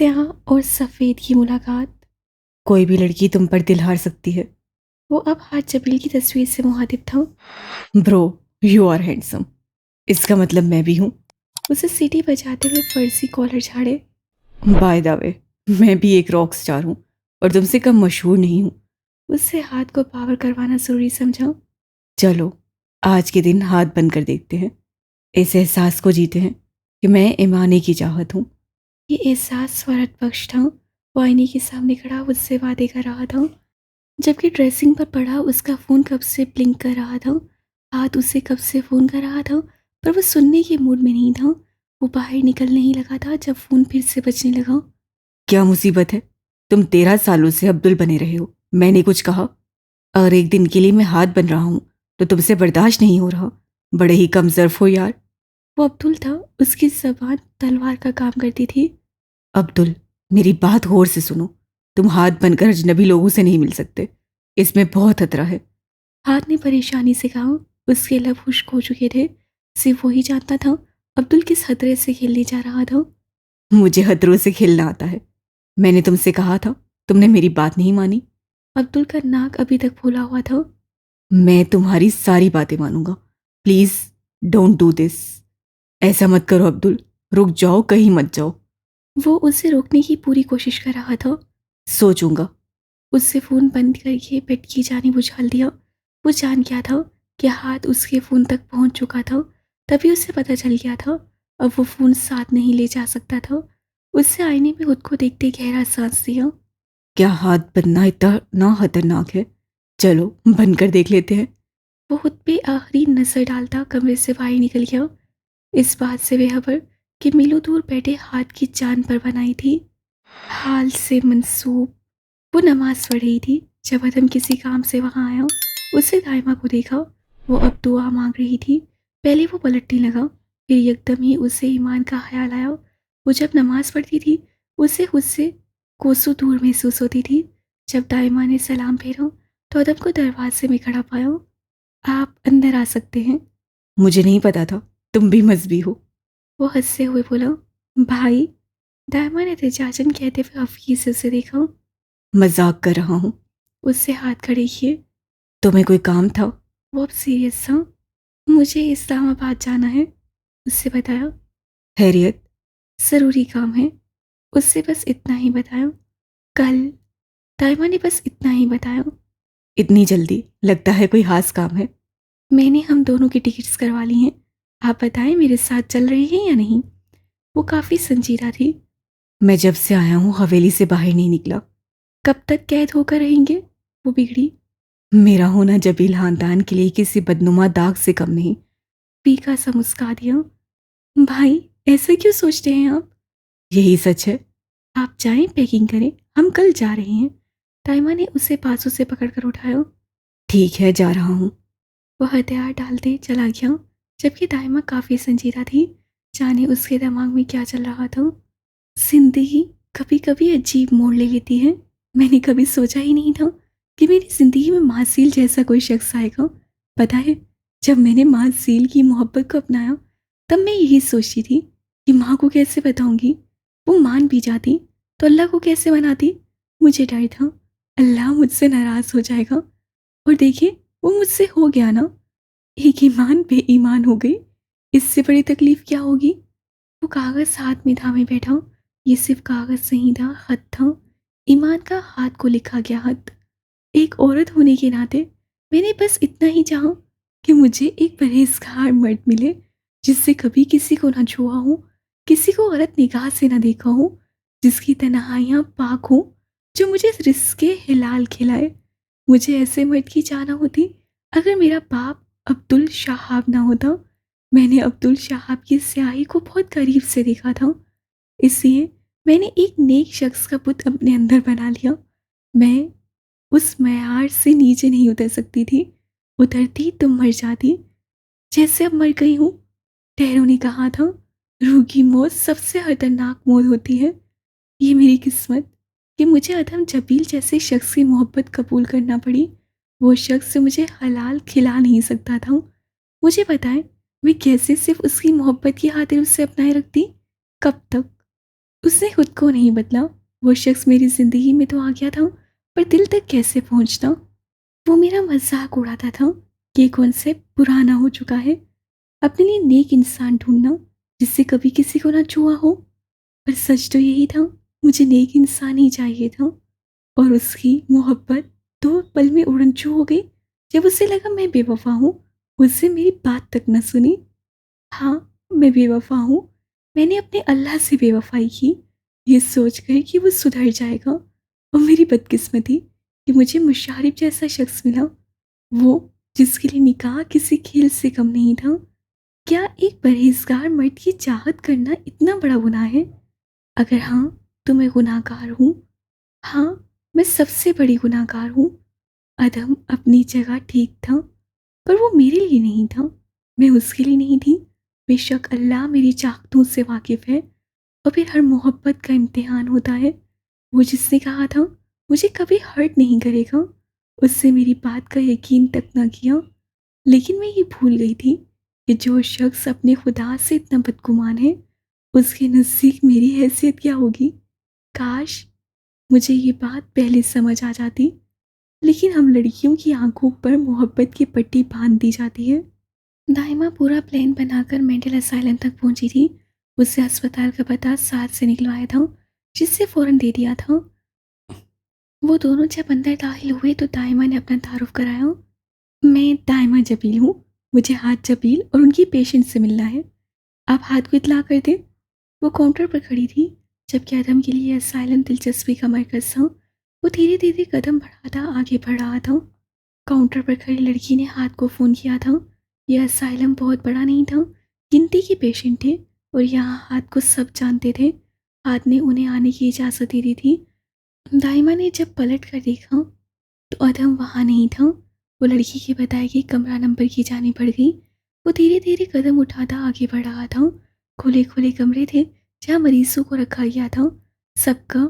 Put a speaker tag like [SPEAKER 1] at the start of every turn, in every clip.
[SPEAKER 1] स्याह और सफ़ेद की मुलाकात। कोई भी लड़की तुम पर दिल हार सकती है। वो अब हाथ जबील की तस्वीर से मुखातिब था। Bro, you are handsome. इसका मतलब मैं भी हूँ। उसे सीटी बजाते हुए फर्जी कॉलर झाड़े। बाय द वे, मैं भी एक रॉक स्टार हूँ और तुमसे कम मशहूर नहीं हूँ। उससे हाथ को पावर करवाना जरूरी समझा। चलो, आज के दिन हाथ बंद कर देखते हैं। इस एहसास को जीते हैं कि मैं ईमानी की चाहत हूँ। ये एहसास स्वरत बख्श था। वो आईने के सामने खड़ा उससे वादे कर रहा था, जबकि ड्रेसिंग पर पड़ा उसका फ़ोन कब से ब्लिंक कर रहा था। हाथ उसे कब से फ़ोन कर रहा था, पर वो सुनने के मूड में नहीं था। वो बाहर निकलने ही लगा था जब फ़ोन फिर से बजने लगा। क्या मुसीबत है? तुम 13 सालों से अब्दुल बने रहे हो, मैंने कुछ कहा? और एक दिन के लिए मैं हाथ बन रहा हूँ तो तुमसे बर्दाश्त नहीं हो रहा। बड़े ही कमज़र्फ हो यार। वो अब्दुल था, उसकी ज़बान तलवार का काम करती थी। अब्दुल, मेरी बात गौर से सुनो। तुम हाथ बनकर अजनबी लोगों से नहीं मिल सकते। इसमें बहुत खतरा है। हाथ ने परेशानी से कहा। उसके लब खुश्क हो चुके थे। सिर्फ वही जानता था अब्दुल किस खतरे से खेलने जा रहा था। मुझे खतरों से खेलना आता है। मैंने तुमसे कहा था, तुमने मेरी बात नहीं मानी। अब्दुल का नाक अभी तक फूला हुआ था। मैं तुम्हारी सारी बातें मानूंगा। Please don't do this. ऐसा मत करो अब्दुल। रुक जाओ, कहीं मत जाओ। वो उसे रोकने की पूरी कोशिश कर रहा था। सोचूंगा। उससे फ़ोन बंद करके बेड की जानिब उछाल दिया। वो जान गया था कि हाथ उसके फ़ोन तक पहुंच चुका था। तभी उसे पता चल गया था अब वो फ़ोन साथ नहीं ले जा सकता था। उससे आईने में खुद को देखते गहरा सांस लिया। क्या हाथ बनना इतना खतरनाक है? चलो बंद कर देख लेते हैं। वो खुद पे आखिरी नजर डालता कमरे से बाहर निकल गया, इस बात से बेखबर कि मीलों दूर बैठे हाथ की जान पर बनाई थी। हाल से मंसूब। वो नमाज पढ़ रही थी जब अदम किसी काम से वहां आया। उससे दाइमा को देखा। वो अब दुआ मांग रही थी। पहले वो पलटने लगा, फिर एकदम ही उसे ईमान का ख्याल आया। वो जब नमाज पढ़ती थी उसे खुद से कोसों दूर महसूस होती थी। जब दाइमा ने सलाम फेरा तो अदम को दरवाजे में खड़ा पाया। आप अंदर आ सकते हैं। मुझे नहीं पता था तुम भी मजहबी हो। वो हंसते हुए बोला। भाई, दाइमा ने तेजाजन कहते हुए हल्की से उसे देखा। मजाक कर रहा हूँ। उससे हाथ खड़े किए। तुम्हें कोई काम था? वो अब सीरियस था। मुझे इस्लामाबाद जाना है, उससे बताया। खैरियत? ज़रूरी काम है, उससे बस इतना ही बताया। कल? दाइमा ने बस इतना ही बताया। इतनी जल्दी? लगता है कोई खास काम है। मैंने हम दोनों की टिकट्स करवा ली हैं। आप बताएं मेरे साथ चल रही हैं या नहीं? वो काफ़ी संजीदा थी। मैं जब से आया हूँ हवेली से बाहर नहीं निकला। कब तक कैद होकर रहेंगे? वो बिगड़ी। मेरा होना जबील खानदान के लिए किसी बदनुमा दाग से कम नहीं। फीका सा मुस्का दिया। भाई, ऐसा क्यों सोचते हैं आप? यही सच है। आप जाएं, पैकिंग करें, हम कल जा रहे हैं। ताइमा ने उसे बाजू से पकड़कर उठाया। ठीक है, जा रहा हूँ। वो हथियार डालते चला गया, जबकि दाइमा काफ़ी संजीदा थी। जाने उसके दिमाग में क्या चल रहा था। जिंदगी कभी कभी अजीब मोड़ ले लेती है। मैंने कभी सोचा ही नहीं था कि मेरी जिंदगी में मासील जैसा कोई शख्स आएगा। पता है, जब मैंने मासील की मोहब्बत को अपनाया तब मैं यही सोचती थी कि माँ को कैसे बताऊंगी। वो मान भी जाती तो अल्लाह को कैसे मनाती। मुझे डर था अल्लाह मुझसे नाराज हो जाएगा। और देखिए, वो मुझसे हो गया ना। एक ईमान बेईमान हो गई। इससे बड़ी तकलीफ क्या होगी। वो कागज हाथ में थामे बैठा। ये सिर्फ कागज नहीं था, खत था। ईमान का हाथ को लिखा गया खत। एक औरत होने के नाते मैंने बस इतना ही चाहा कि मुझे एक परहेजगार मर्द मिले, जिससे कभी किसी को ना छुआ हो, किसी को गलत निगाह से ना देखा हो, जिसकी तन्हाइयाँ पाक हो, जो मुझे रिस्के हिलाल खिलाए। मुझे ऐसे मर्द की चाहना होती। अगर मेरा बाप अब्दुल शाहाब ना होता। मैंने अब्दुल शाहाब की स्याही को बहुत करीब से देखा था, इसलिए मैंने एक नेक शख्स का पुत अपने अंदर बना लिया। मैं उस मैयार से नीचे नहीं उतर सकती थी। उतरती तो मर जाती, जैसे अब मर गई हूँ। टैरो ने कहा था, रूह की मौत सबसे खतरनाक मौत होती है। ये मेरी किस्मत कि मुझे अदम जबील जैसे शख्स की मोहब्बत कबूल करना पड़ी। वो शख्स जो मुझे हलाल खिला नहीं सकता था। मुझे बताएं, मैं कैसे सिर्फ उसकी मोहब्बत की खातिर उससे अपनाए रखती? कब तक? उसने खुद को नहीं बदला। वो शख्स मेरी जिंदगी में तो आ गया था, पर दिल तक कैसे पहुंचना। वो मेरा मजाक उड़ाता था कि कॉन्सेप्ट पुराना हो चुका है। अपने लिए नेक इंसान ढूंढना जिससे कभी किसी को ना छुआ हो। पर सच तो यही था, मुझे नेक इंसान ही चाहिए था। और उसकी मोहब्बत 2 पल में उड़नछू हो गई। जब उसे लगा मैं बेवफा हूँ, उससे मेरी बात तक न सुनी। हाँ, मैं बेवफा हूँ। मैंने अपने अल्लाह से बेवफाई की, ये सोचकर कि वो सुधर जाएगा। और मेरी बदकिस्मती कि मुझे मुशारिफ जैसा शख्स मिला, वो जिसके लिए निकाह किसी खेल से कम नहीं था। क्या एक परहेजगार मर्द की चाहत करना इतना बड़ा गुनाह है? अगर हाँ, तो मैं गुनाहगार हूँ। हाँ, मैं सबसे बड़ी गुनाहगार हूँ। अदम अपनी जगह ठीक था, पर वो मेरे लिए नहीं था। मैं उसके लिए नहीं थी। बेशक अल्लाह मेरी चाहतों से वाकिफ है। और फिर हर मोहब्बत का इम्तिहान होता है। वो जिसने कहा था मुझे कभी हर्ट नहीं करेगा, उससे मेरी बात का यकीन तक ना किया। लेकिन मैं ये भूल गई थी कि जो शख्स अपने खुदा से इतना बदगुमान है, उसके नज़दीक मेरी हैसियत क्या होगी। काश मुझे ये बात पहले समझ आ जाती। लेकिन हम लड़कियों की आंखों पर मोहब्बत की पट्टी बांध दी जाती है। दाइमा पूरा प्लान बनाकर मेंटल असाइलम तक पहुंची थी। उससे अस्पताल का पता साथ से निकलवाया था, जिससे फ़ौरन दे दिया था। वो दोनों जब अंदर दाखिल हुए तो दाइमा ने अपना तारुफ कराया। मैं दाइमा जबील हूँ। मुझे हाथ जबील और उनकी पेशेंट से मिलना है। आप हाथ को इत्तला कर दें। वो काउंटर पर खड़ी थी, जबकि अदम के लिए असाइलम दिलचस्पी का मरकज था। वो धीरे धीरे कदम बढ़ाता आगे बढ़ रहा था। काउंटर पर खड़ी लड़की ने हाथ को फ़ोन किया था। यह असाइलम बहुत बड़ा नहीं था, गिनती के पेशेंट थे और यहाँ हाथ को सब जानते थे। हाथ ने उन्हें आने की इजाज़त दे दी थी। दाइमा ने जब पलट कर देखा तो अदम वहाँ नहीं था। वो लड़की के बताए गए कमरा नंबर की जाने पड़ गई। वो धीरे धीरे कदम उठाता आगे बढ़ रहा था। खुले खुले कमरे थे जहाँ मरीजों को रखा गया था। सबका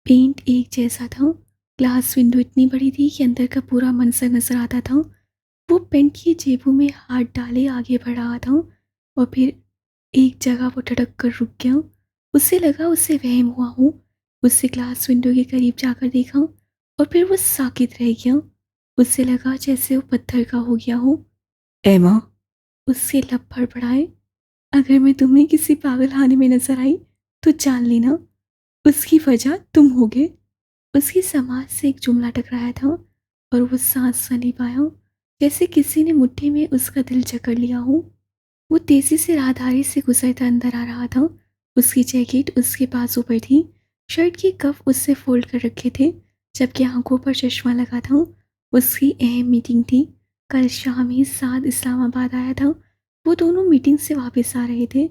[SPEAKER 1] पेंट एक जैसा था। ग्लास विंडो इतनी बड़ी थी कि अंदर का पूरा मंजर नजर आता था। वो पेंट की जेबों में हाथ डाले आगे बढ़ रहा था और फिर एक जगह वो ठटक कर रुक गया। उसे लगा उसे वहम हुआ हो। उससे ग्लास विंडो के करीब जाकर देखा और फिर वो साकित रह गया। उसे लगा जैसे वो पत्थर का हो गया हो। एमा, उससे लब फड़फड़ाए। अगर मैं तुम्हें किसी पागलखाने में नजर आई तो जान लेना उसकी वजह तुम होगे। उसकी समाज से एक जुमला टकराया था और वो सांस सा नहीं पाया, जैसे किसी ने मुट्ठी में उसका दिल जकड़ लिया हो। वो तेजी से राहदारी से गुजरता अंदर आ रहा था। उसकी जैकेट उसके बाजू पर थी, शर्ट की कफ उससे फोल्ड कर रखे थे, जबकि आंखों पर चश्मा लगा था। उसकी अहम मीटिंग थी। कल शाम ही साद इस्लामाबाद आया था। वो दोनों मीटिंग से वापस आ रहे थे।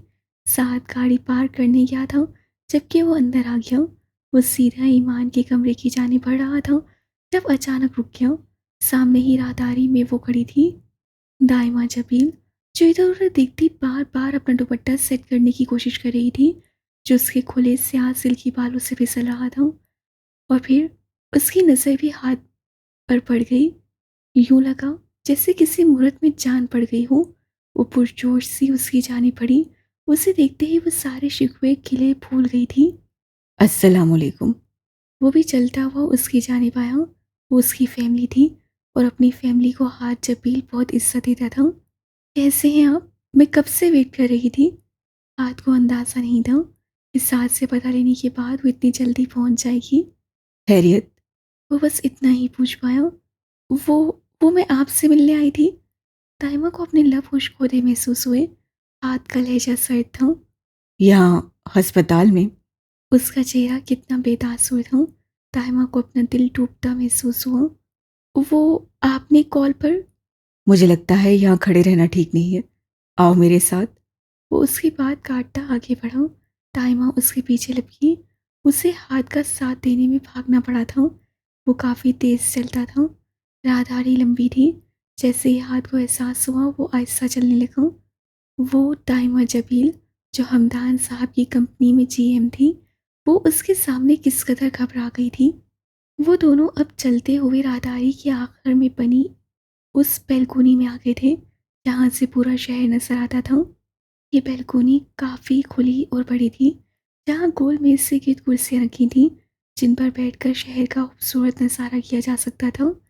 [SPEAKER 1] साद गाड़ी पार्क करने गया था, जबकि वो अंदर आ गया। वो सीधा ईमान के कमरे की जाने बढ़ रहा था जब अचानक रुक गया। सामने ही राहदारी में वो खड़ी थी, दाइमा जबील, जो इधर उधर देखती बार बार अपना दुपट्टा सेट करने की कोशिश कर रही थी, जो उसके खुले स्याह सिल्की बालों से फिसल रहा था। और फिर उसकी नज़र भी हाथ पर पड़ गई। यूं लगा जैसे किसी मुहूर्त में जान पड़ गई हो। वो पुरजोश सी उसकी जाने पड़ी। उसे देखते ही वो सारे शिकवे खिले भूल गई थी। अस्सलाम वालेकुम। वो भी चलता हुआ उसकी जानिब आया। वो उसकी फैमिली थी और अपनी फैमिली को हाथ जबील बहुत इज्जत देता था। कैसे हैं आप? मैं कब से वेट कर रही थी। हाथ को अंदाज़ा नहीं था इस हाथ से पता लेने के बाद वो इतनी जल्दी पहुंच जाएगी। खैरियत? वो बस इतना ही पूछ पाया। वो वो मैं आपसे मिलने आई थी। ताइमा को अपने लब खुशकोदे महसूस हुए। हाथ का लहजा सर्द था। यहाँ अस्पताल में? उसका चेहरा कितना बेतासुर था। ताइमा को अपना दिल टूटता महसूस हुआ। वो आपने कॉल पर? मुझे लगता है यहाँ खड़े रहना ठीक नहीं है, आओ मेरे साथ। वो उसकी बात काटता आगे बढ़ा। ताइमा उसके पीछे लपकी। उसे हाथ का साथ देने में भागना पड़ा था। वो काफ़ी तेज चलता था। राहदारी लंबी थी। जैसे ही हाथ को एहसास हुआ वो आहिस्ता चलने लगा। वो ताइमा जबील, जो हमदान साहब की कंपनी में जीएम थी, वो उसके सामने किस कदर घबरा गई थी। वो दोनों अब चलते हुए राहदारी के आखिर में बनी उस बैलकोनी में आ गए थे, जहाँ से पूरा शहर नजर आता था। ये बैलकोनी काफ़ी खुली और बड़ी थी, जहाँ गोल मेज से गिर्द कुर्सियाँ रखी थीं, जिन पर बैठकर शहर का खूबसूरत नज़ारा किया जा सकता था।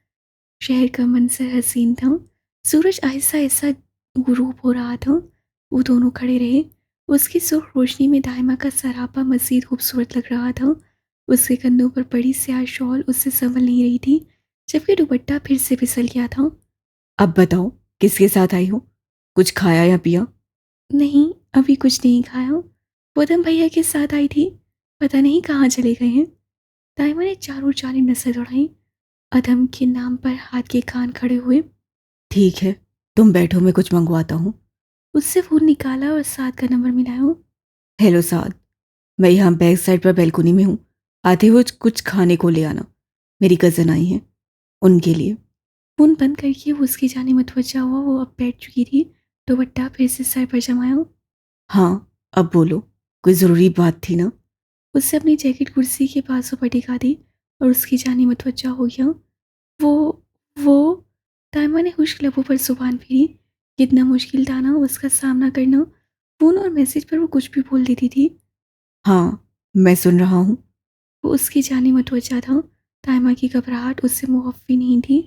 [SPEAKER 1] शहर का मंजर हसीन था। सूरज आहिस्ता-आहिस्ता गुरूब हो रहा था। वो दोनों खड़े रहे। उसकी सुर्ख रोशनी में दाइमा का सरापा मज़ीद खूबसूरत लग रहा था। उसके कंधों पर बड़ी स्याह शॉल उससे संभल नहीं रही थी, जबकि दुपट्टा फिर से फिसल गया था। अब बताओ, किसके साथ आई हो? कुछ खाया या पिया? नहीं, अभी कुछ नहीं खाया। गौतम भैया के साथ आई थी, पता नहीं कहाँ चले गए हैं। दाइमा ने चारों जानिब नजर दौड़ाई। अधम के नाम पर हाथ के कान खड़े हुए। ठीक है, तुम बैठो, मैं कुछ मंगवाता हूँ। उससे फ़ोन निकाला और साद का नंबर मिलाया। हेलो साद, मैं यहाँ बैक साइड पर बैल्कनी में हूँ। आते हुए कुछ खाने को ले आना। मेरी कज़न आई हैं, उनके लिए। फ़ोन बंद करके वो उसकी जाने मतवज्जा हुआ। वो अब बैठ चुकी थी। दुपट्टा फिर से सर पर जमाया। हाँ, अब बोलो, कोई ज़रूरी बात थी ना? उससे अपनी जैकेट कुर्सी के बाजू पर टिका दी और उसकी जाने मतवज्जा हो गया। वो वो ताइमा ने खुश्क लबों पर जुबान फेरी। कितना मुश्किल था ना उसका सामना करना। फ़ोन और मैसेज पर वो कुछ भी बोल देती थी। हाँ, मैं सुन रहा हूँ। वो उसकी जाने मतवज्जा था। ताइमा की घबराहट उससे मुअफ़्फ़ी नहीं थी।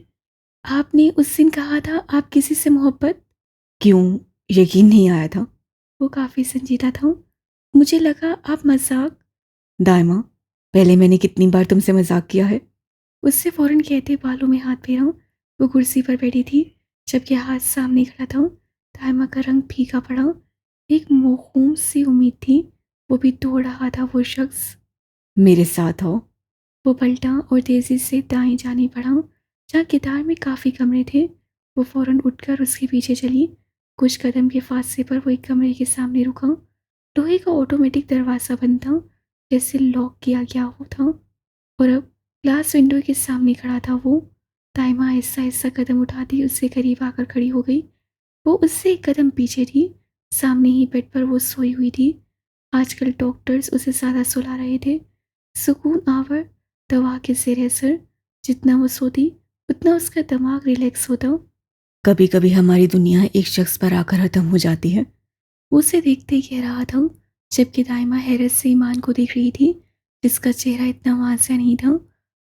[SPEAKER 1] आपने उस दिन कहा था आप किसी से मोहब्बत। क्यों, यकीन नहीं आया था? वो काफ़ी संजीदा था। मुझे लगा आप मजाक। दाइमा, पहले मैंने कितनी बार तुमसे मजाक किया है? उससे फौरन कहते बालों में हाथ फेरा। वो कुर्सी पर बैठी थी, जबकि हाथ सामने खड़ा था। दाइमा का रंग फीका पड़ा। एक मौहूम सी उम्मीद थी, वो भी तोड़ रहा था वो शख्स। मेरे साथ आओ। वो पलटा और तेजी से दाएं जाने बढ़ा, जहाँ कितार में काफ़ी कमरे थे। वो फौरन उठकर उसके पीछे चली। कुछ कदम के फासले पर वो एक कमरे के सामने रुका। लोहे का ऑटोमेटिक दरवाज़ा बंद था, जैसे लॉक किया गया हो था। और अब ग्लास विंडो के सामने खड़ा था वो। ताइमा आहिस्ता आहिस्ता कदम उठाती उससे करीब आकर खड़ी हो गई। वो उससे एक कदम पीछे थी। सामने ही बेड पर वो सोई हुई थी। आजकल डॉक्टर्स उसे ज़्यादा सुला रहे थे। सुकून आवर दवा के ज़ेर असर। जितना वो सोती, उतना उसका दिमाग रिलैक्स होता। कभी कभी हमारी दुनिया एक शख्स पर आकर ख़त्म हो जाती है। वो उसे देखते ही कह रहा था, जबकि दाइमा हैरत से ईमान को देख रही थी, जिसका चेहरा इतना वाज़ेह नहीं था।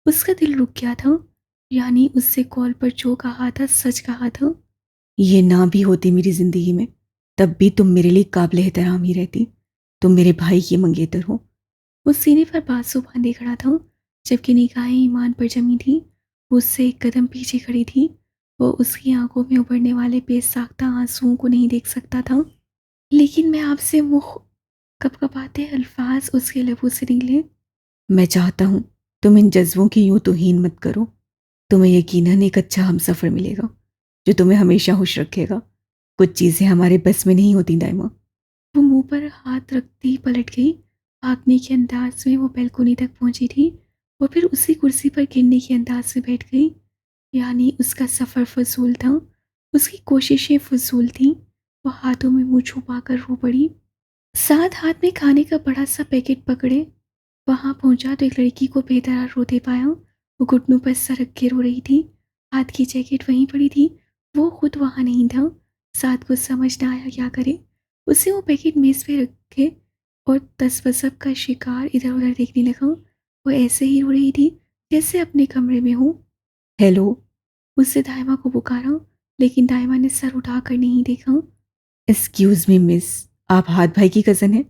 [SPEAKER 1] उसका दिल रुक गया था। यानी उससे कॉल पर जो कहा था सच कहा था। ये ना भी होती मेरी ज़िंदगी में, तब भी तुम मेरे लिए काबिल एहतराम ही रहती। तुम मेरे भाई की मंगेतर हो। वो सीने पर बाजू बांधे खड़ा था, जबकि निगाहें ईमान पर जमी थी। वो उससे एक कदम पीछे खड़ी थी। वो उसकी आंखों में उभरने वाले बेसाख्ता आंसुओं को नहीं देख सकता था। लेकिन मैं आपसे मुँह कपकपाते अल्फाज उसके लबों से निकले। मैं चाहता हूँ तुम इन जज्बों की यूं तौहीन मत करो। तुम्हें यकीनन एक अच्छा हमसफ़र मिलेगा, जो तुम्हें हमेशा खुश रखेगा। कुछ चीज़ें हमारे बस में नहीं होती दाइमा। वो मुंह पर हाथ रखती ही पलट गई। भागने के अंदाज में वो बैल्कनी तक पहुंची थी और फिर उसी कुर्सी पर गिरने के अंदाज में बैठ गई। यानी उसका सफ़र फजूल था, उसकी कोशिशें फजूल थीं। वो हाथों में मुंह छुपा कर रो पड़ी। साथ हाथ में खाने का बड़ा सा पैकेट पकड़े वहां पहुंचा तो एक लड़की को बेदरार रोते पाया। वो घुटनों पर सरक के रो रही थी। हाथ की जैकेट वहीं पड़ी थी। वो खुद वहां नहीं था। साथ को समझ ना आया क्या करे। उसे वो पैकेट मेज पे रखे और तसवसब का शिकार इधर उधर देखने लगा। वो ऐसे ही रो रही थी जैसे अपने कमरे में हो। हेलो, उससे दाइमा को पुकारा, लेकिन दाइमा ने सर उठाकर नहीं देखा। एक्सक्यूज मी मिस, आप हाथ भाई की कज़न हैं?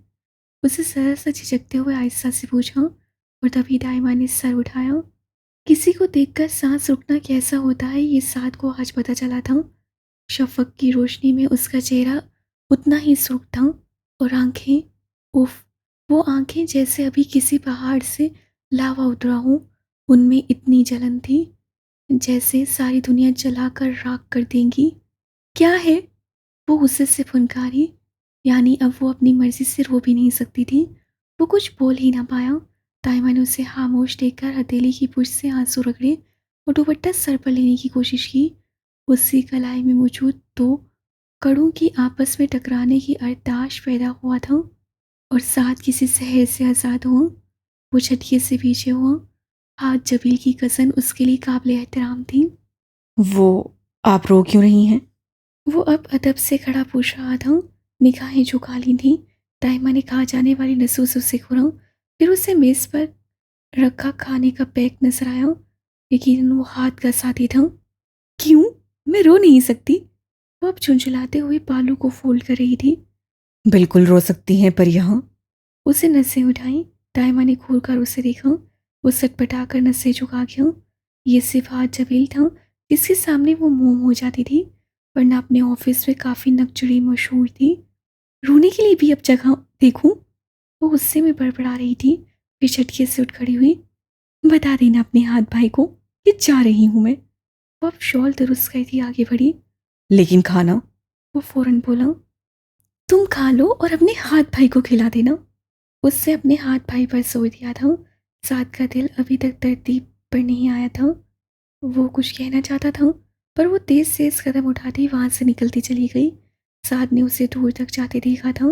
[SPEAKER 1] उसे जरा सा झिझकते हुए आहिस्ता से पूछा और तभी दाइमा ने सर उठाया। किसी को देखकर सांस रुकना कैसा होता है ये साद को आज पता चला था। शफक की रोशनी में उसका चेहरा उतना ही सुर्ख था और आंखें, उफ, वो आंखें जैसे अभी किसी पहाड़ से लावा उतरा हो। उनमें इतनी जलन थी, जैसे सारी दुनिया जलाकर राख कर देंगी। क्या है? वो गुस्से से फुनकारी। यानी अब वो अपनी मर्जी से रो भी नहीं सकती थी। वो कुछ बोल ही ना पाया। ताइमा ने उसे खामोश देखकर हथेली की पुश से आंसू रगड़े और दुपट्टा सर पर लेने की कोशिश की। उसी कलाई में मौजूद दो कड़ों की आपस में टकराने की अर्दाश पैदा हुआ था और साथ किसी शहर से आज़ाद हुआ। वो झटके से पीछे हुआ। हाथ जबील की कज़न उसके लिए काबिल एहतराम थी। वो, आप रो क्यों रही हैं? वो अब अदब से खड़ा पूछ रहा था। निगाहें झुका ली थी, ताइमा ने कहा जाने वाली नसों से उसे घूरा। फिर उसे मेज पर रखा खाने का पैक नजर आया। यकीनन वो हाथ का साथी था। क्यों? मैं रो नहीं सकती। वो अब झुंझुलाते हुए बालों को फोल्ड कर रही थी। बिल्कुल रो सकती हैं, पर यहाँ। उसे नसें उठाई। ताइमा ने घूर कर उसे देखा। वो सटपटा कर नसें झुका गया। ये सिर्फ हाथ जबील था जिसके सामने वो मोम हो जाती थी, वरना अपने ऑफिस में काफी नकचड़ी मशहूर थी। रोने के लिए भी अब जगह देखूं। वो गुस्से में बड़बड़ा रही थी। फिर झटके से उठ खड़ी हुई। बता देना अपने हाथ भाई को कि जा रही हूं मैं। वो अब शॉल दुरुस्त करती आगे बढ़ी। लेकिन खाना? वो फौरन बोला। तुम खा लो और अपने हाथ भाई को खिला देना। उससे अपने हाथ भाई पर जोर दिया था। साद का दिल अभी तक तरतीब पर नहीं आया था। वो कुछ कहना चाहता था, पर वो तेज तेज कदम उठाती वहां से निकलती चली गई। साद ने उसे दूर तक जाते देखा था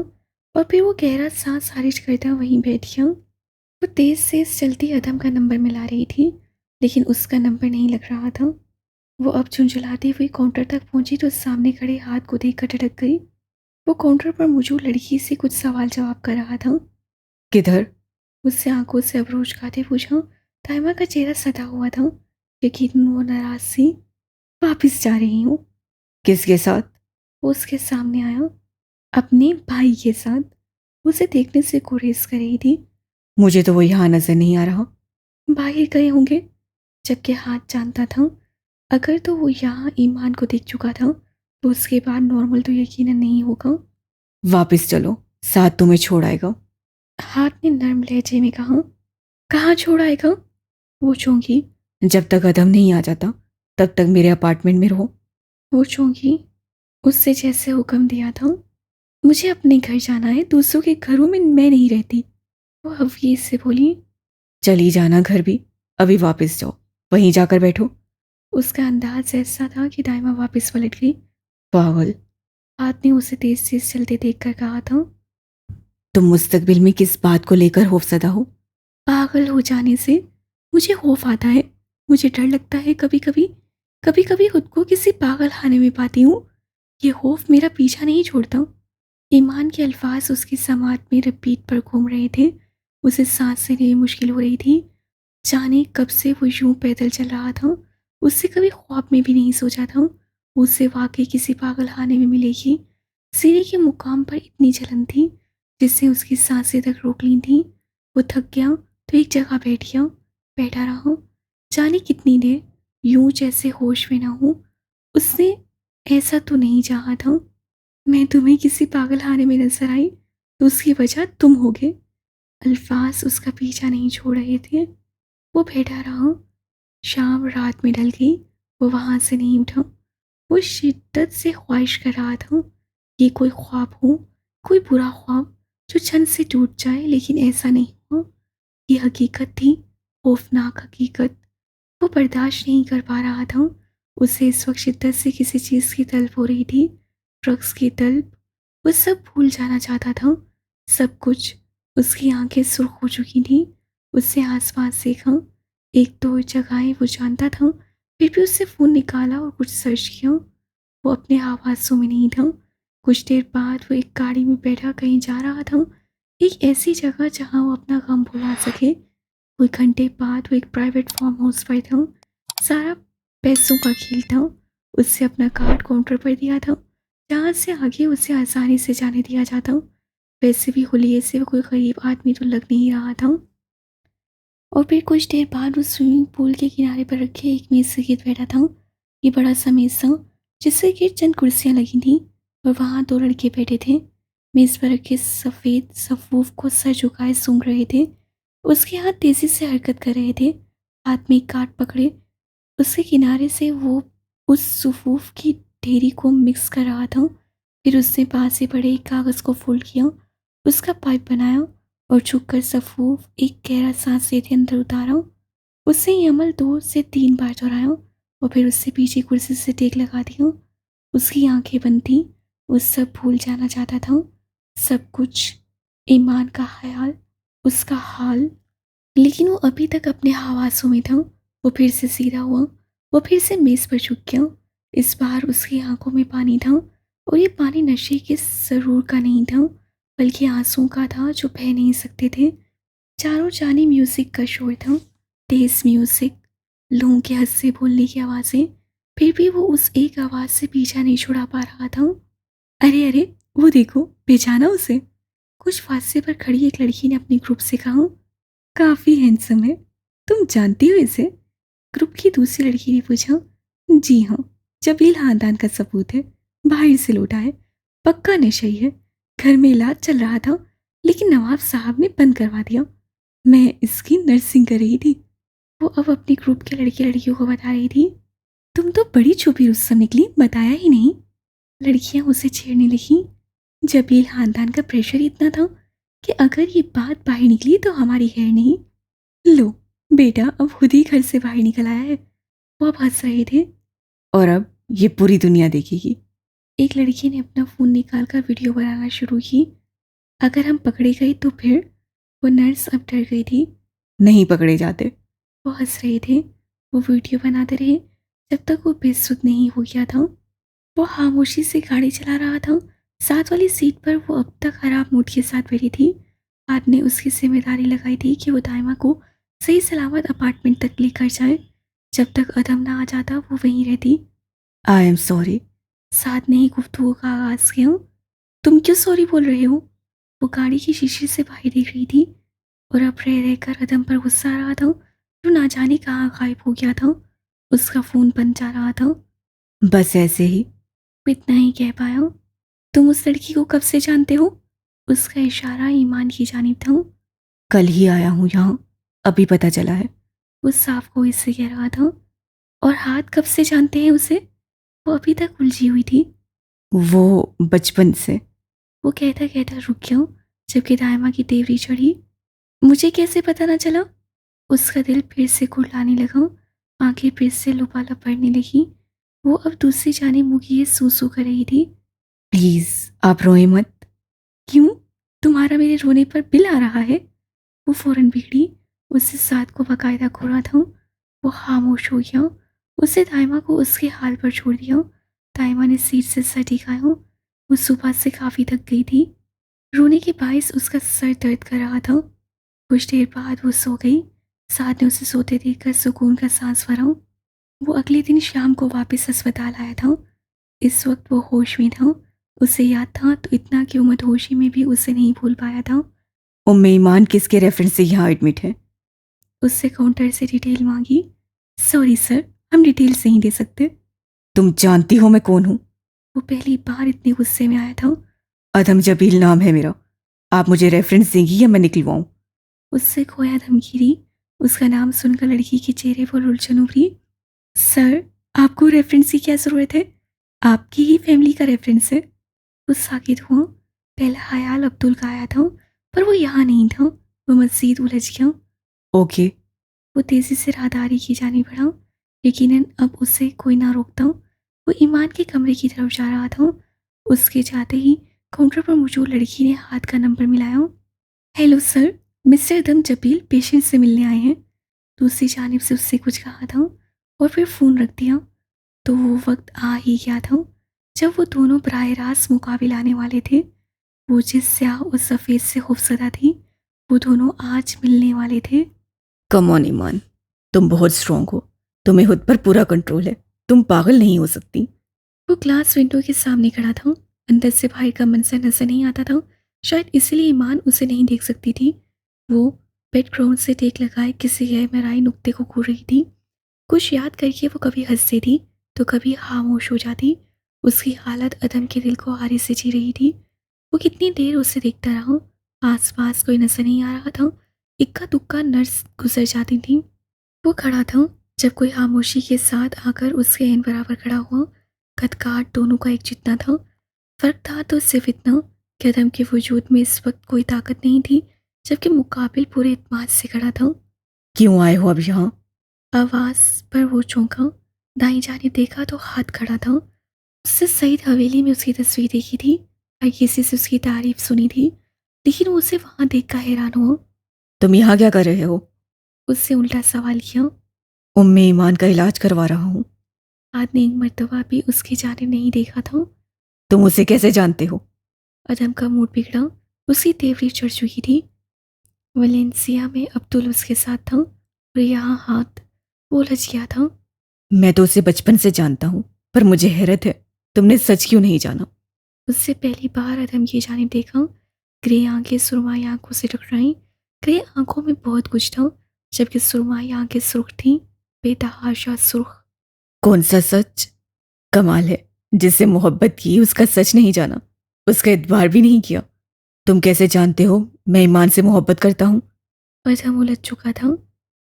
[SPEAKER 1] और फिर वो गहरा सांस खारिज करता वहीं बैठ गया। वो तेज तेज चलती अदम का नंबर मिला रही थी, लेकिन उसका नंबर नहीं लग रहा था। वो अब झुंझुलाती हुई काउंटर तक पहुंची तो सामने खड़े हाथ को देखकर टटक गई। वो काउंटर पर मौजूद लड़की से कुछ सवाल जवाब कर रहा था। किधर? उससे आंखों से अबरोज खाते पूछा। ताइमा का चेहरा सदा हुआ था, लेकिन वो नाराज सी। वापिस जा रही हूँ। किसके साथ? वो उसके सामने आया। अपने भाई के साथ। उसे देखने से गुरेज कर रही थी। मुझे तो वो यहाँ नजर नहीं आ रहा। बाहर गए होंगे। जबकि हाथ जानता था, अगर तो वो यहाँ ईमान को देख चुका था तो उसके बाद नॉर्मल तो यकीनन नहीं होगा। वापस चलो, साथ तुम्हें छोड़ आएगा। हाथ ने नर्म लहजे में कहा। कहाँ छोड़ आएगा? वो चौंकी। जब तक अदम नहीं आ जाता तब तक मेरे अपार्टमेंट में रहो। वो चौंकी। उससे जैसे हुक्म दिया था। मुझे अपने घर जाना है, दूसरों के घरों में मैं नहीं रहती। वो हवीज से बोली। चली जाना घर भी। अभी वापस जाओ, वहीं जाकर बैठो। उसका अंदाज ऐसा था कि दाइमा वापस पलट गई। पागल। हाथ ने उसे तेज तेज चलते देखकर कहा था। तुम मुस्तकबिल में किस बात को लेकर खौफजदा हो? पागल हो जाने से। मुझे खौफ आता है। मुझे डर लगता है कभी कभी खुद को किसी पागल खाने में पाती हूँ। ये खौफ मेरा पीछा नहीं छोड़ता। ईमान के अल्फाज उसकी समात में रिपीट पर घूम रहे थे। उसे सांस लेनी मुश्किल हो रही थी। जाने कब से वो यूं पैदल चल रहा था। उससे कभी ख्वाब में भी नहीं सोचा था उससे वाकई किसी पागल खाने में मिलेगी। सीने के मुकाम पर इतनी जलन थी जिससे उसकी सांसें तक रोक ली थी। वो थक गया तो एक जगह बैठ गया। बैठा रहा। जाने कितनी देर, यूं जैसे होश में ना हूं। उसने ऐसा तो नहीं चाहा था। मैं तुम्हें किसी पागल खाने में नजर आई तो उसकी वजह तुम हो गए। अल्फाज उसका पीछा नहीं छोड़ रहे थे। वो बैठा रहा। शाम रात में ढल गई। वो वहां से नहीं उठा। वो शिद्दत से ख्वाहिश कर रहा था ये कोई ख्वाब हो, कोई बुरा ख्वाब जो क्षण से टूट जाए, लेकिन ऐसा नहीं हुआ। ये हकीकत थी, खौफनाक हकीकत। वो बर्दाश्त नहीं कर पा रहा था। उसे इस वक्त शिद्दत से किसी चीज़ की तलब हो रही थी। ड्रग्स की तलब। वो सब भूल जाना चाहता था। सब कुछ। उसकी आंखें सुर्ख हो चुकी थीं। उससे आसपास देखा। एक दो जगहें वो जानता था, फिर भी उससे फ़ोन निकाला और कुछ सर्च किया। वो अपने आवाज़ों में नहीं था। कुछ देर बाद वो एक गाड़ी में बैठा कहीं जा रहा था, एक ऐसी जगह जहाँ वो अपना गम भुला सके। कुछ घंटे बाद वो एक प्राइवेट फार्म हाउस पर था। सारा पैसों का खेल था। उससे अपना कार्ड काउंटर पर दिया था, जहाँ से आगे उसे आसानी से जाने दिया जाता। वैसे भी हुलिये से वो कोई गरीब आदमी तो लग नहीं रहा था। और फिर कुछ देर बाद उस स्विमिंग पूल के किनारे पर रखे एक मेज से गिर बैठा था। ये बड़ा सा मेज था जिससे गिर चंद कुर्सियां लगी थीं और वहाँ दो लड़के बैठे थे। मेज पर रखे सफ़ेद सफूफ को सर झुकाए सूंघ रहे थे। उसके हाथ तेजी से हरकत कर रहे थे। हाथ में एक कार्ड पकड़े उसके किनारे से वो उस सफूफ की ढेरी को मिक्स कर रहा था। फिर उसने पास से पड़े एक कागज़ को फोल्ड किया, उसका पाइप बनाया और झुककर सफूफ एक गहरा सांस लेते अंदर उतारा। उसने ये अमल 2 से 3 बार दोहराया और फिर उससे पीछे कुर्सी से टेक लगा दिया। उसकी आंखें बंद थीं। वो सब भूल जाना चाहता था। सब कुछ। ईमान का ख्याल, उसका हाल। लेकिन वो अभी तक अपने हवासों में था। वो फिर से सीधा हुआ। वो फिर से मेज पर झुक गया। इस बार उसकी आंखों में पानी था और ये पानी नशे के सरूर का नहीं था, बल्कि आंसुओं का था जो बह नहीं सकते थे। चारों जाने म्यूजिक का शोर था, तेज म्यूजिक, लोगों के हंसते बोलने की आवाज़ें। फिर भी वो उस एक आवाज़ से पीछा नहीं छुड़ा पा रहा था। अरे अरे, वो देखो, पहचाना उसे? कुछ फासले पर खड़ी एक लड़की ने अपने ग्रुप से कहा। काफी हैंडसम है, तुम जानती हो इसे? ग्रुप की दूसरी लड़की ने पूछा। जी हाँ, जबील खानदान का सबूत है, बाहर से लौटा है, पक्का नशई है, घर में इलाज चल रहा था लेकिन नवाब साहब ने बंद करवा दिया। मैं इसकी नर्सिंग कर रही थी। वो अब अपने ग्रुप के लड़के लड़कियों को बता रही थी। तुम तो बड़ी छुपी रुस्तम निकली, बताया ही नहीं। लड़कियां उसे छेड़ने लगी। जबील खानदान का प्रेशर इतना था कि अगर ये बात बाहर निकली तो हमारी खैर नहीं। लो, बेटा अब खुद ही घर से बाहर निकल आया है। वो अब हंस रहे थे। और अब ये पूरी दुनिया देखेगी। एक लड़की ने अपना फोन निकालकर वीडियो बनाना शुरू की। अगर हम पकड़े गए तो फिर? वो नर्स अब डर गई थी। नहीं पकड़े जाते। वो हंस रहे थे। वो वीडियो बनाते रहे जब तक वो बेसुध नहीं हो गया था। वो खामोशी से गाड़ी चला रहा था। साथ वाली सीट पर वो अब तक खराब मूड के साथ बैठी थी। हाथ ने उसकी जिम्मेदारी लगाई थी कि वो दाइमा को सही सलामत अपार्टमेंट तक लेकर जाए। जब तक अदम ना आ जाता वो वहीं रहती। I am sorry. साथ ने ही गुफ्तगू का आगाज किया। तुम क्यों सॉरी बोल रहे हो? वो गाड़ी की शीशे से बाहर देख रही थी और अब रह रहकर अदम पर गुस्सा आ रहा था जो ना जाने कहाँ गायब हो गया था। उसका फोन बन जा रहा था। बस ऐसे ही। वो इतना ही कह पाया। तुम उस लड़की को कब से जानते हो? उसका इशारा ईमान की जानिब था। कल ही आया हूँ यहाँ, अभी पता चला है। वो साफ गोई से कह रहा था। और हाथ कब से जानते हैं उसे? वो अभी तक उलझी हुई थी। वो बचपन से। वो कहता कहता रुक गया जबकि दायमा की तेवरी चढ़ी। मुझे कैसे पता ना चला? उसका दिल फिर से कुड़लाने लगा। आंखें फिर से लुपालप पड़ने लगी। वो अब दूसरी जाने मुंह किए सू सू कर रही थी। प्लीज, आप रोए मत। क्यों? तुम्हारा मेरे रोने पर बिल आ रहा है? वो फौरन बिगड़ी। उससे साथ को बाकायदा घूरा था। वो खामोश हो गया। उसे दाइमा को उसके हाल पर छोड़ दिया। दाइमा ने सीट से सर टिकाया। वो सुबह से काफी थक गई थी। रोने के बायस उसका सर दर्द कर रहा था। कुछ देर बाद वो सो गई। साथ ने उसे सोते देखकर सुकून का सांस भरा। वो अगले दिन शाम को वापस अस्पताल आया था। इस वक्त वो होश में था। उसे याद था तो इतना कि वो मदहोशी में भी उसे नहीं भूल पाया था। उम्मे ईमान किसके रेफरेंस से यहाँ एडमिट है? उससे काउंटर से डिटेल मांगी। सॉरी सर, हम डिटेल्स नहीं दे सकते। तुम जानती हो मैं कौन हूँ? वो पहली बार इतने गुस्से में आया था। अदम जबील नाम है मेरा। आप मुझे रेफरेंस देंगी या मैं निकलवाऊं? उससे खोया धमकी दी। उसका नाम सुनकर लड़की के चेहरे पर उलझन उभरी। सर, आपको रेफरेंस की क्या जरूरत है? आपकी ही फैमिली का रेफरेंस है। वो साकित हुआ। पहला ख्याल अब्दुल का आया था पर वो यहाँ नहीं था। वो मजीद उलझ गया। ओके। वो तेजी से राहदारी की जाने बढ़ा। यकीनन अब उसे कोई ना रोकता। वो ईमान के कमरे की तरफ जा रहा था। उसके जाते ही काउंटर पर मौजूद लड़की ने हाथ का नंबर मिलाया। हेलो सर, मिस्टर दम जबील पेशेंट से मिलने आए हैं। दूसरी जानिब से उससे कुछ कहा था और फिर फ़ोन रख दिया। तो वो वक्त आ ही गया था जब वो दोनों बराह रास्त मुकाबले आने वाले थे। वो जिस स्याह और सफ़ेद से खौफजदा थी, वो दोनों आज मिलने वाले थे। कम ऑन ईमान, तुम बहुत स्ट्रांग हो। तुम्हें खुद पर पूरा कंट्रोल है। तुम पागल नहीं हो सकती। वो ग्लास विंडो के सामने खड़ा था। अंदर से बाहर का मंजर नजर नहीं आता था। शायद इसलिए ईमान उसे नहीं देख सकती थी। वो बैकग्राउंड से टेक लगाए किसी गहराई नुक्ते को घूर रही थी। कुछ याद करके वो कभी हंसती थी तो कभी खामोश हो जाती। उसकी हालत अदम के दिल को आरे से जी रही थी। वो कितनी देर उसे देखता रहा। आसपास कोई नजर नहीं आ रहा था। इक्का दुक्का नर्स गुजर जाती थी। वो खड़ा था जब कोई खामोशी के साथ आकर उसके एन बराबर खड़ा हुआ। कद काठ दोनों का एक जितना था। फर्क था तो सिर्फ इतना कि अदम के वजूद में इस वक्त कोई ताकत नहीं थी जबकि मुकाबिल पूरे इत्मीनान से खड़ा था। क्यों आए हो अब यहाँ? आवाज पर वो चौंका। दाई जाने देखा तो हाथ खड़ा था। उससे सईद हवेली में उसकी तस्वीर देखी थी और किसी से उसकी तारीफ सुनी थी लेकिन वो उसे वहां देखकर हैरान हुआ। तुम यहाँ क्या कर रहे हो? उससे उल्टा सवाल किया। उम्मे ईमान का इलाज करवा रहा हूँ। आदमी एक मर्तबा भी उसकी जाने नहीं देखा था। तुम उसे कैसे जानते हो? अदम का मूड बिगड़ा। उसकी तेवरी चढ़ चुकी थी। वलेंसिया में अब्दुल उसके साथ था और यहाँ हाथ वो उलझ गया था। मैं तो उसे बचपन से जानता हूँ, पर मुझे हैरत है तुमने सच क्यों नहीं जाना। उससे पहली बार अदम की जानिब देखा। ग्रे आंखें सुरमाई आंखों से टकराई। ग्रे आंखों में बहुत कुछ था, जबकि सुरमाई आंखें सुर्ख थीं, बेतहाशा सुर्ख। कौन सा सच? कमाल है, जिससे मोहब्बत की उसका सच नहीं जाना, उसका इतबार भी नहीं किया। तुम कैसे जानते हो मैं ईमान से मोहब्बत करता हूँ? अदम उलझ चुका था।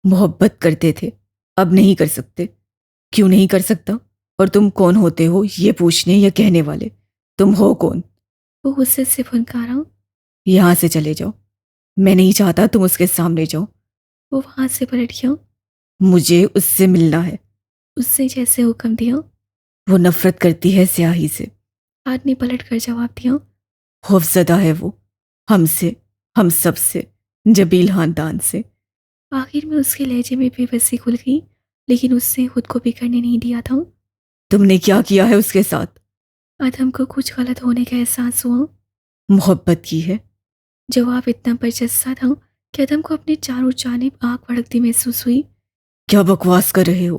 [SPEAKER 1] मोहब्बत करते थे, अब नहीं कर सकते। क्यों नहीं कर सकता? और तुम कौन होते हो ये पूछने या कहने वाले? तुम हो कौन? वो गुस्से से फनकारा। यहाँ से चले जाओ, मैं नहीं चाहता तुम उसके सामने जाओ। वो वहां से पलट गया। मुझे उससे मिलना है। उसने जैसे हुक्म दिया। वो नफरत करती है स्याही से। आदमी पलट कर जवाब दिया। खौफजदा है वो, हमसे, हम सब से, जबील खानदान से। आखिर में उसके लहजे में बेबसी खुल गई, लेकिन उसने खुद को भी करने नहीं दिया था। तुमने क्या किया है उसके साथ? आदम को कुछ गलत होने का एहसास हुआ। मोहब्बत की है। जवाब इतना बरजस्सा था कि आदम को अपने चारों जानिब आग भड़कती महसूस हुई। क्या बकवास कर रहे हो?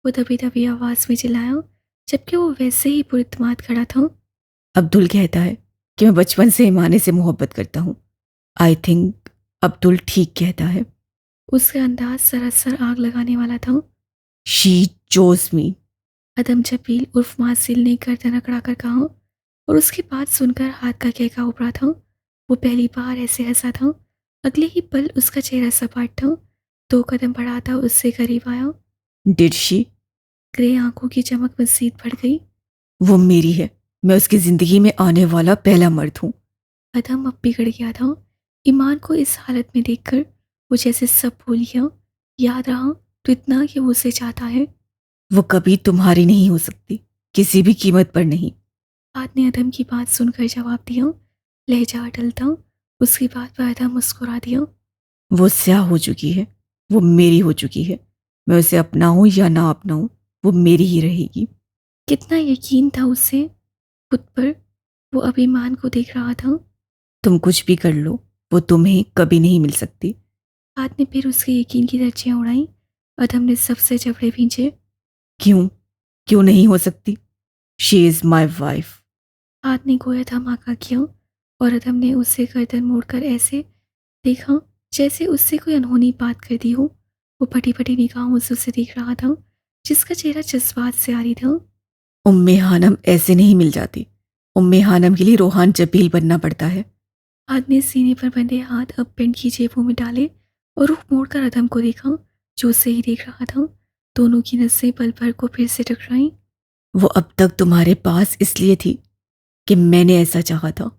[SPEAKER 1] वो दबी दबी आवाज में चिल्लाया, जबकि वो वैसे ही पुरइत्माद खड़ा था। अब्दुल कहता है कि मैं बचपन से ईमाने से मोहब्बत करता हूँ। आई थिंक अब्दुल ठीक कहता है। उसका अंदाज सरासर आग लगाने वाला था। She chose me. Adam Jabeel उर्फ मासिल ने गर्दन अकड़ा कर कहा, और उसकी बात सुनकर हाथ का कहका उभरा था। वो पहली बार ऐसे हंसा था। अगले ही पल उसका चेहरा सपाट था। 2 कदम बढ़ाता उससे करीब आया। Did she? ग्रे आंखों की चमक मजीद बढ़ गई। वो मेरी है, मैं उसकी जिंदगी में आने वाला पहला मर्द हूँ। अदम अब बिगड़ गया था। ईमान को इस हालत में देखकर वो जैसे सब भूल गया। याद रहा तो इतना कि वो उसे चाहता है। वो कभी तुम्हारी नहीं हो सकती, किसी भी कीमत पर नहीं। आद ने अदम की बात सुनकर जवाब दिया। लहजा अटलता। उसकी बात पर अदम मुस्कुरा दिया। वो स्याह हो चुकी है, वो मेरी हो चुकी है। मैं उसे अपनाऊं या ना अपनाऊं, वो मेरी ही रहेगी। कितना यकीन था उसे खुद पर। वो अभिमान को देख रहा था। तुम कुछ भी कर लो, वो तुम्हें कभी नहीं मिल सकती। आद ने फिर उसके यकीन की धज्जियां उड़ाई। अदम ने सबसे जबड़े भींचे। क्यों? क्यों नहीं हो सकती? She is my wife. आद ने गोया धमाका किया, और अदम ने उसे गर्दन मोड़कर ऐसे देखा जैसे उससे कोई अनहोनी बात कर दी हो। वो फटी फटी निगाहों से उसे देख रहा था, जिसका चेहरा जज्बात से आ रही था। उम्मे हानम ऐसे नहीं मिल जाती। उम्मे हानम के लिए रोहान जबील बनना पड़ता है। आद ने सीने पर बंधे हाथ अब पेंट की जेबों में डाले और रुख मोड़कर अदम को देखा, जो उसे ही देख रहा था। दोनों की नसें पल भर को फिर से टकराईं। वो अब तक तुम्हारे पास इसलिए थी कि मैंने ऐसा चाहा था।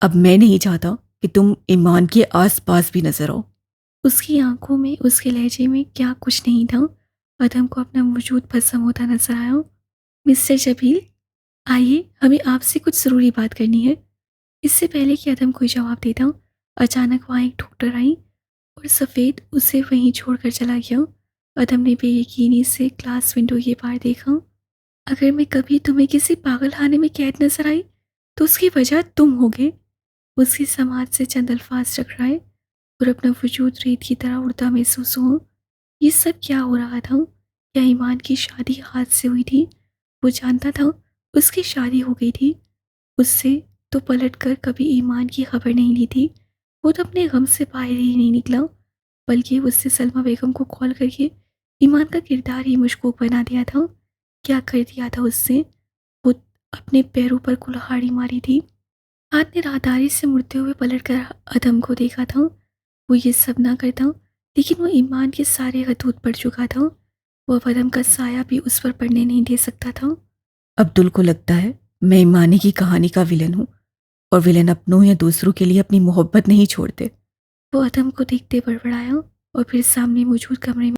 [SPEAKER 1] अब मैं नहीं चाहता कि तुम ईमान के आसपास भी नजर आओ। उसकी आंखों में, उसके लहजे में क्या कुछ नहीं था। अदम को अपना वजूद भस्म होता नजर आया। मिस्टर जबील, आइए, हमें आपसे कुछ ज़रूरी बात करनी है। इससे पहले कि अदम कोई जवाब देता, अचानक वहाँ एक डॉक्टर आई और सफ़ेद उसे वहीं छोड़कर चला गया। अदम ने बेयकीनी से ग्लास विंडो के पार देखा। अगर मैं कभी तुम्हें किसी पागलखाने में कैद नजर आई तो उसकी वजह तुम होगे। उसकी समाज से चंद अल्फाज टकराए और अपना वजूद रेत की तरह उड़ता महसूस हुआ। ये सब क्या हो रहा था? क्या ईमान की शादी हाथ से हुई थी? वो जानता था उसकी शादी हो गई थी। उससे तो पलट कर कभी ईमान की खबर नहीं ली थी। वो तो अपने गम से बाहर ही नहीं निकला, बल्कि उससे सलमा बेगम को कॉल करके ईमान का किरदार ही मशकूक बना दिया था। क्या कर दिया था उससे? खुद अपने पैरों पर कुल्हाड़ी मारी थी। हाथ ने राहदारी से मुड़ते हुए पलट कर अदम को देखा था। वो ये सब ना करता, लेकिन वो ईमान के सारे खतूत पड़ चुका था। वो अब अदम का साया भी उस पर पड़ने नहीं दे सकता था। अब्दुल को लगता है मैं ईमानी की कहानी का विलन हूँ, और विलन अपनों या दूसरों के लिए अपनी मोहब्बत नहीं छोड़ते। वो अदम को देखते बड़बड़ाया और फिर सामने मौजूद कमरे में